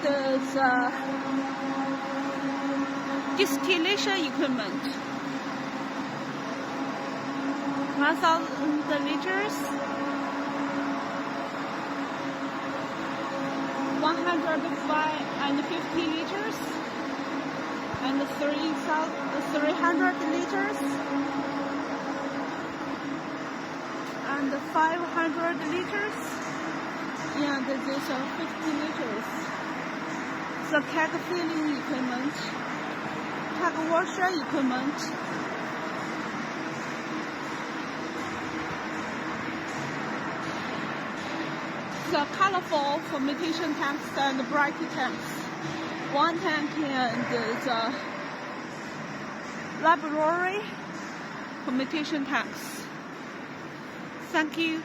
the distillation equipment. 1,000 liters, 150 liters, and 300 liters, and 500 liters, and this 50 liters. The keg filling equipment, keg washer equipment. The colorful fermentation tanks and bright tanks. One tank and the laboratory fermentation tanks. Thank you.